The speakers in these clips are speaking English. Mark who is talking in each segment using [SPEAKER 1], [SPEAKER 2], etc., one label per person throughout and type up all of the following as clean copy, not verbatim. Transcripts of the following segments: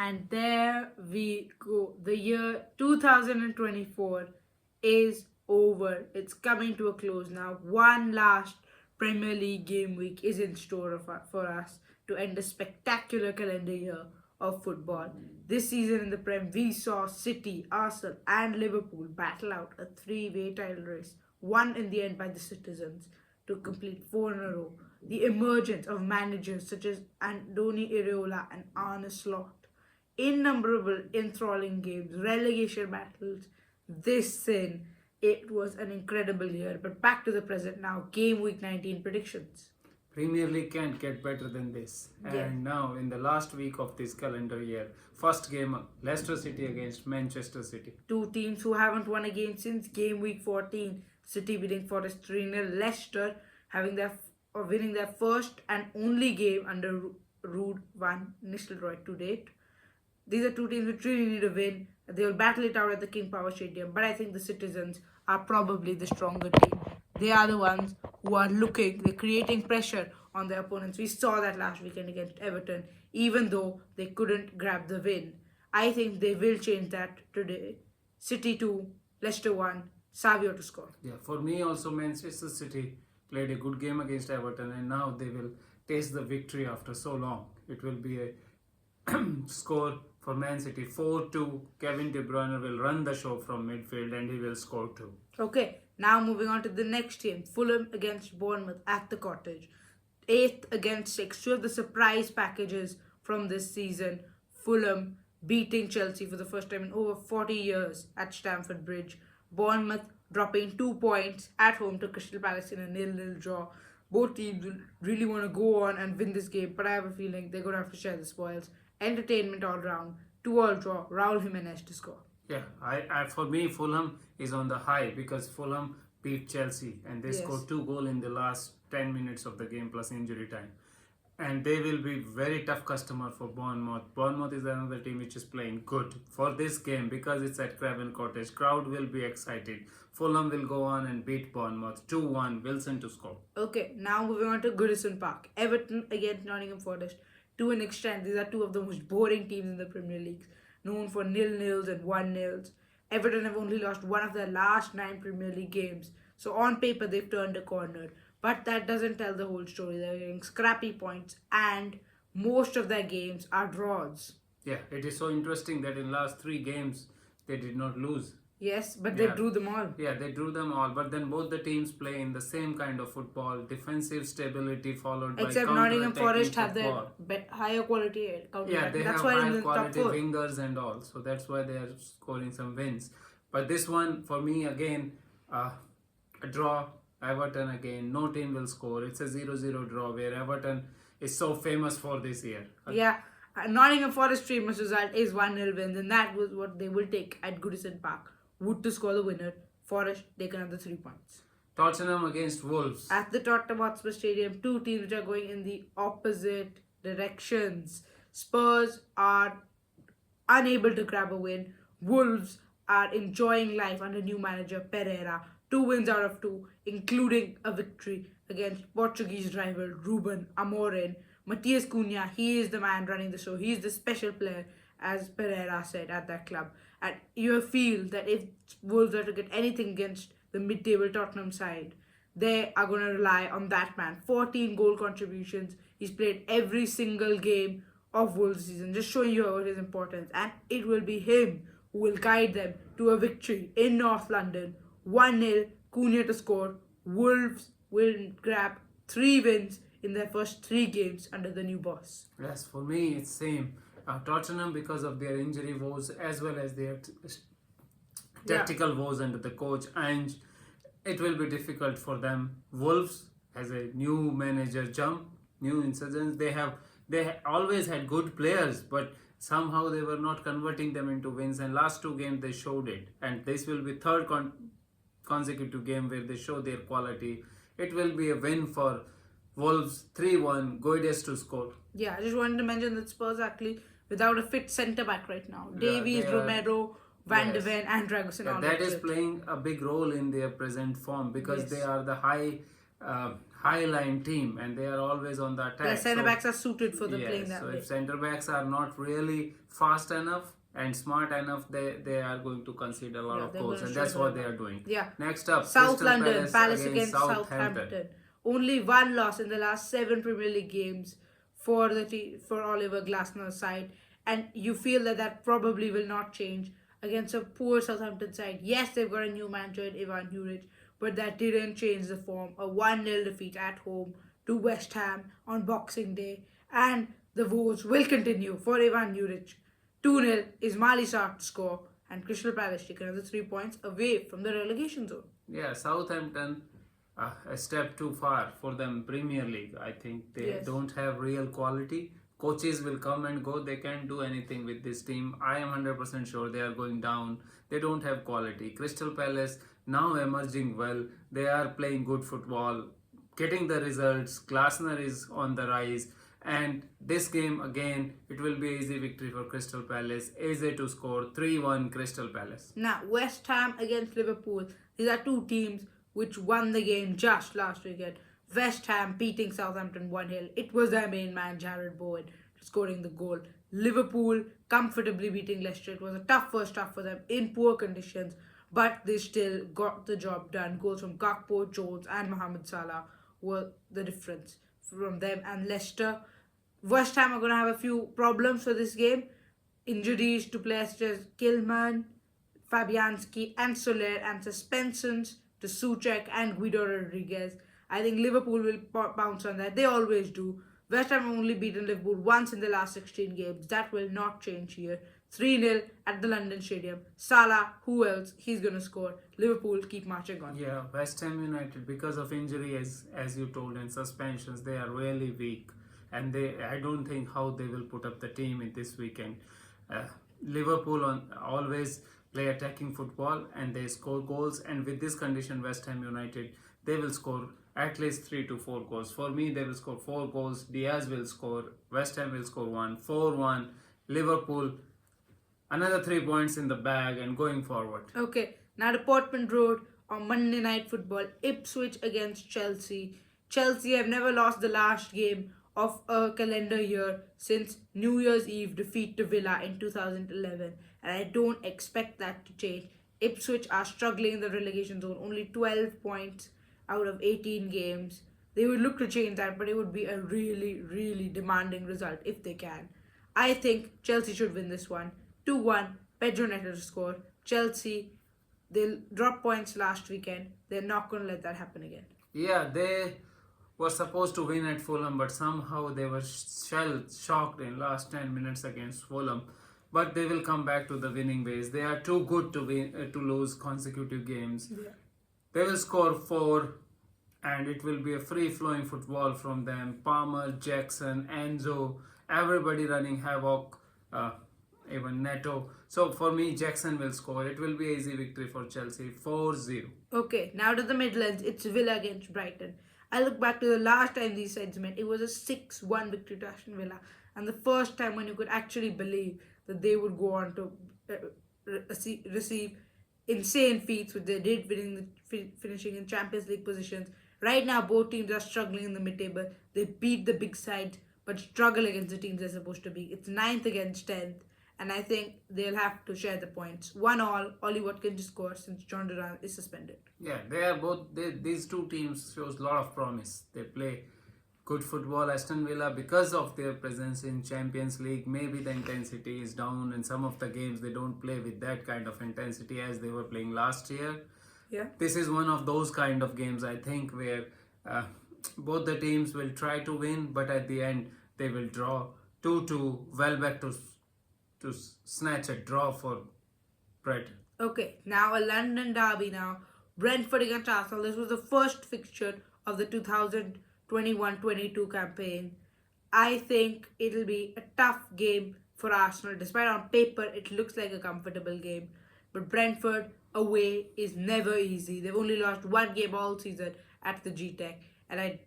[SPEAKER 1] And there we go. The year 2024 is over. It's coming to a close now. One last Premier League game week is in store for us to end a spectacular calendar year of football. This season in the Prem, we saw City, Arsenal, and Liverpool battle out a three-way title race, won in the end by the citizens to complete four in a row. The emergence of managers such as Andoni Iraola and Arne Slot, innumerable enthralling games, relegation battles. It was an incredible year. But back to the present now. Game week 19 predictions.
[SPEAKER 2] Premier League can't get better than this.
[SPEAKER 1] Yeah.
[SPEAKER 2] And now, in the last week of this calendar year, first game Leicester City against Manchester City.
[SPEAKER 1] Two teams who haven't won a game since game week 14. City beating Forest 3-0. Leicester winning their first and only game under Ruud van Nistelrooy to date. These are two teams which really need a win. They will battle it out at the King Power Stadium, but I think the citizens are probably the stronger team. They are the ones who are they're creating pressure on their opponents. We saw that last weekend against Everton, even though they couldn't grab the win. I think they will change that today. City 2, Leicester 1, Savio to score.
[SPEAKER 2] Yeah, for me also Manchester City played a good game against Everton, and now they will taste the victory after so long. It will be a score for Man City 4-2. Kevin De Bruyne will run the show from midfield and he will score 2.
[SPEAKER 1] Okay, now moving on to the next game. Fulham against Bournemouth at the Cottage. 8th against 6th. Two of the surprise packages from this season. Fulham beating Chelsea for the first time in over 40 years at Stamford Bridge. Bournemouth dropping 2 points at home to Crystal Palace in a 0-0 draw. Both teams will really want to go on and win this game, but I have a feeling they're going to have to share the spoils. Entertainment all round. 2-2 draw. Raul Jimenez to score.
[SPEAKER 2] Yeah, for me, Fulham is on the high because Fulham beat Chelsea and they scored 2 goals in the last 10 minutes of the game plus injury time. And they will be very tough customer for Bournemouth. Bournemouth is another team which is playing good for this game because it's at Craven Cottage. Crowd will be excited. Fulham will go on and beat Bournemouth 2-1. Wilson to score.
[SPEAKER 1] Okay, now moving on to Goodison Park. Everton against Nottingham Forest. To an extent, these are two of the most boring teams in the Premier League, known for 0-0s and 1-0s. Everton have only lost one of their last 9 Premier League games, so on paper they've turned a corner. But that doesn't tell the whole story. They're getting scrappy points and most of their games are draws.
[SPEAKER 2] Yeah, it is so interesting that in last 3 games they did not lose.
[SPEAKER 1] Yes, but they drew them all.
[SPEAKER 2] Yeah, they drew them all. But then both the teams play in the same kind of football. Defensive stability followed by
[SPEAKER 1] except Nottingham Forest have their higher quality counter.
[SPEAKER 2] Yeah, they
[SPEAKER 1] that's
[SPEAKER 2] have
[SPEAKER 1] why
[SPEAKER 2] high
[SPEAKER 1] in the
[SPEAKER 2] quality
[SPEAKER 1] top 4.
[SPEAKER 2] wingers and all. So that's why they are scoring some wins. But this one, for me, again, a draw. Everton again. No team will score. It's a 0-0 draw where Everton is so famous for this year.
[SPEAKER 1] Yeah. Nottingham Forest famous result is 1-0 wins, and that was what they will take at Goodison Park. Wood to score the winner. Forest take another 3 points.
[SPEAKER 2] Tottenham against Wolves.
[SPEAKER 1] At the Tottenham Hotspur Stadium, two teams which are going in the opposite directions. Spurs are unable to grab a win. Wolves are enjoying life under new manager Pereira. 2 wins out of 2, including a victory against Portuguese rival Ruben Amorim. Matheus Cunha, he is the man running the show. He is the special player, as Pereira said, at that club. And you feel that if Wolves are to get anything against the mid-table Tottenham side, they are going to rely on that man. 14 goal contributions. He's played every single game of Wolves season, just showing you his importance. And it will be him who will guide them to a victory in North London. 1-0, Cunha to score. Wolves will grab 3 wins in their first 3 games under the new boss.
[SPEAKER 2] Yes, for me it's same. Tottenham because of their injury woes as well as their tactical woes under the coach, and it will be difficult for them. Wolves has a new manager new insurgents. They always had good players, but somehow they were not converting them into wins, and last 2 games they showed it, and this will be third consecutive game where they show their quality. It will be a win for Wolves 3-1. Guedes to score.
[SPEAKER 1] Yeah, I just wanted to mention that Spurs actually without a fit centre back right now. Davies, Romero, Van de Ven and Dragusin.
[SPEAKER 2] That is playing a big role in their present form because they are the high line team and they are always on the
[SPEAKER 1] Their
[SPEAKER 2] attack.
[SPEAKER 1] centre backs are suited for the
[SPEAKER 2] Yes,
[SPEAKER 1] playing that
[SPEAKER 2] so
[SPEAKER 1] way.
[SPEAKER 2] if centre backs are not really fast enough and smart enough, they are going to concede a lot
[SPEAKER 1] Yeah,
[SPEAKER 2] of
[SPEAKER 1] they're
[SPEAKER 2] goals,
[SPEAKER 1] gonna
[SPEAKER 2] and that's
[SPEAKER 1] struggle
[SPEAKER 2] what
[SPEAKER 1] a
[SPEAKER 2] they
[SPEAKER 1] lot.
[SPEAKER 2] are doing.
[SPEAKER 1] Yeah.
[SPEAKER 2] Next up,
[SPEAKER 1] South
[SPEAKER 2] Crystal
[SPEAKER 1] London,
[SPEAKER 2] Palace
[SPEAKER 1] against Southampton. Only one loss in the last 7 Premier League games for for Oliver Glasner's side, and you feel that that probably will not change against a poor Southampton side. Yes, they've got a new manager in Ivan Juric, but that didn't change the form. A 1-0 defeat at home to West Ham on Boxing Day, and the woes will continue for Ivan Juric. 2-0 is Mali Sarr to score, and Crystal Palace take another 3 points away from the relegation zone.
[SPEAKER 2] Yeah, Southampton, a step too far for them. Premier League, I think they
[SPEAKER 1] Yes.
[SPEAKER 2] don't have real quality. Coaches will come and go. They can't do anything with this team. I am 100% sure they are going down. They don't have quality. Crystal Palace now emerging well. They are playing good football, getting the results. Glasner is on the rise. And this game again, it will be easy victory for Crystal Palace. Easy to score 3-1 Crystal Palace.
[SPEAKER 1] Now, West Ham against Liverpool. These are two teams which won the game just last weekend. West Ham beating Southampton 1-0. It was their main man, Jared Bowen, scoring the goal. Liverpool comfortably beating Leicester. It was a tough first half for them in poor conditions, but they still got the job done. Goals from Gakpo, Jones, and Mohamed Salah were the difference from them and Leicester. West Ham are going to have a few problems for this game. Injuries to players such as Kilman, Fabianski, and Soler, and suspensions to Soucek and Guido Rodriguez. I think Liverpool will bounce on that. They always do. West Ham have only beaten Liverpool once in the last 16 games. That will not change here. 3-0 at the London Stadium. Salah, who else? He's going to score. Liverpool keep marching on.
[SPEAKER 2] Yeah, West Ham United, because of injury, as you told, and suspensions, they are really weak, and I don't think how they will put up the team in this weekend. Liverpool always play attacking football and they score goals, and with this condition, West Ham United, they will score at least 3 to 4 goals. For me, they will score 4 goals. Diaz will score. West Ham will score 1. 4-1. Liverpool, another 3 points in the bag and going forward.
[SPEAKER 1] Okay, now to Portman Road on Monday Night Football. Ipswich against Chelsea. Chelsea have never lost the last game of a calendar year since New Year's Eve defeat to Villa in 2011, and I don't expect that to change. Ipswich are struggling in the relegation zone, only 12 points out of 18 games. They would look to change that, but it would be a really, really demanding result if they can. I think Chelsea should win this one. 2-1, Pedro Neto to score. Chelsea, they'll drop points last weekend. They're not going to let that happen again.
[SPEAKER 2] Yeah, they were supposed to win at Fulham, but somehow they were shocked in last 10 minutes against Fulham. But they will come back to the winning ways. They are too good to win to lose consecutive games.
[SPEAKER 1] Yeah.
[SPEAKER 2] They will score 4, and it will be a free-flowing football from them. Palmer, Jackson, Enzo, everybody running havoc, even Neto. So for me, Jackson will score. It will be an easy victory for Chelsea, 4-0.
[SPEAKER 1] Okay, now to the Midlands. It's Villa against Brighton. I look back to the last time these sides met. It was a 6-1 victory to Aston Villa, and the first time when you could actually believe that they would go on to receive insane feats, which they did, finishing in Champions League positions. Right now, both teams are struggling in the mid-table. They beat the big sides, but struggle against the teams they're supposed to be. It's 9th against 10th, and I think they'll have to share the points. 1-1, Ollie Watkins scores since John Duran is suspended.
[SPEAKER 2] Yeah, they are both. These two teams shows a lot of promise. They play good football. Aston Villa, because of their presence in Champions League, maybe the intensity is down, and some of the games they don't play with that kind of intensity as they were playing last year.
[SPEAKER 1] Yeah.
[SPEAKER 2] This is one of those kind of games, I think, where both the teams will try to win, but at the end they will draw 2-2. Welbeck to snatch a draw for Brighton.
[SPEAKER 1] Okay, now a London derby now. Brentford against Arsenal. This was the first fixture of the 2021-22 campaign. I think it'll be a tough game for Arsenal. Despite on paper it looks like a comfortable game, but Brentford away is never easy. They've only lost one game all season at the G-Tech, and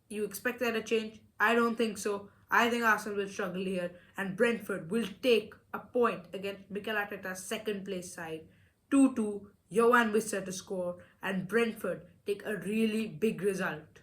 [SPEAKER 1] you expect that to change? I don't think so. I think Arsenal will struggle here, and Brentford will take a point against Mikel Arteta's second place side. 2-2, Johan Wissa to score, and Brentford take a really big result.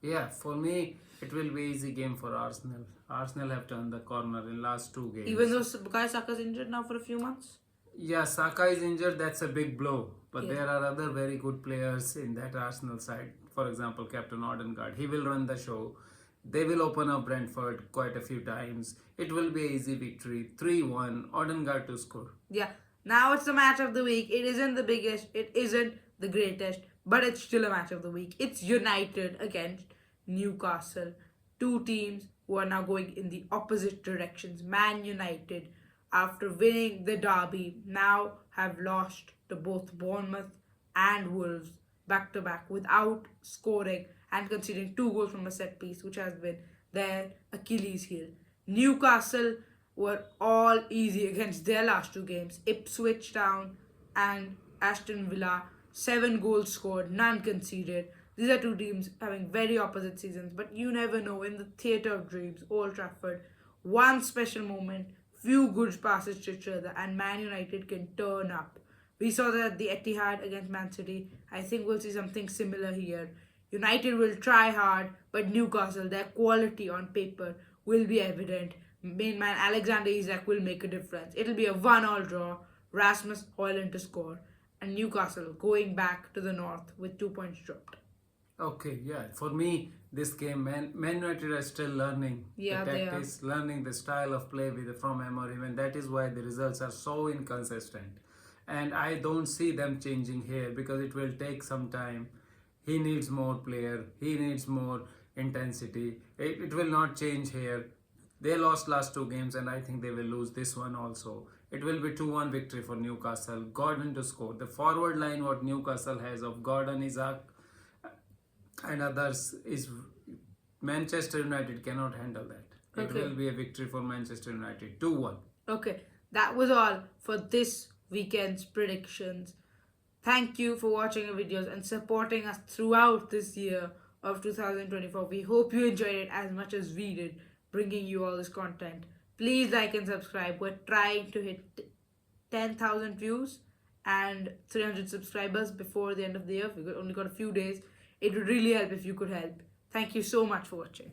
[SPEAKER 2] Yeah, for me, it will be easy game for Arsenal. Arsenal have turned the corner in last two
[SPEAKER 1] Even
[SPEAKER 2] games.
[SPEAKER 1] though Bukayo Saka's injured now for a few months.
[SPEAKER 2] Yeah, Saka is injured, that's a big blow. But
[SPEAKER 1] Yeah.
[SPEAKER 2] there are other very good players in that Arsenal side. For example, Captain Odegaard. He will run the show. They will open up Brentford quite a few times. It will be an easy victory. 3-1, Odegaard to score.
[SPEAKER 1] Yeah. Now it's the match of the week. It isn't the biggest, it isn't the greatest, but it's still a match of the week. It's United against Newcastle. Two teams who are now going in the opposite directions. Man United, after winning the derby, now have lost to both Bournemouth and Wolves back to back without scoring and conceding 2 goals from a set piece, which has been their Achilles heel. Newcastle were all easy against their last two games. Ipswich Town and Aston Villa, 7 goals scored, none conceded. These are two teams having very opposite seasons, but you never know. In the theatre of dreams, Old Trafford, one special moment, few good passes to each other, and Man United can turn up. We saw that at the Etihad against Man City. I think we'll see something similar here. United will try hard, but Newcastle, their quality on paper will be evident. Main man Alexander Isak will make a difference. It'll be a 1-all draw. Rasmus Højlund to score, and Newcastle going back to the north with 2 points dropped.
[SPEAKER 2] Okay, yeah. For me, this game, Man United are still learning
[SPEAKER 1] Yeah,
[SPEAKER 2] the
[SPEAKER 1] they are.
[SPEAKER 2] tactics, learning the style of play from Amorim, and that is why the results are so inconsistent. And I don't see them changing here because it will take some time. He needs more player. He needs more intensity. It will not change here. They lost last two games, and I think they will lose this one also. It will be 2-1 victory for Newcastle. Gordon to score. The forward line what Newcastle has of Gordon, Isaac, and others is Manchester United cannot handle that. It
[SPEAKER 1] Okay.
[SPEAKER 2] will be a victory for Manchester United. 2-1.
[SPEAKER 1] Okay, that was all for this weekend's predictions. Thank you for watching our videos and supporting us throughout this year of 2024. We hope you enjoyed it as much as we did, bringing you all this content. Please like and subscribe. We're trying to hit 10,000 views and 300 subscribers before the end of the year. We've only got a few days. It would really help if you could help. Thank you so much for watching.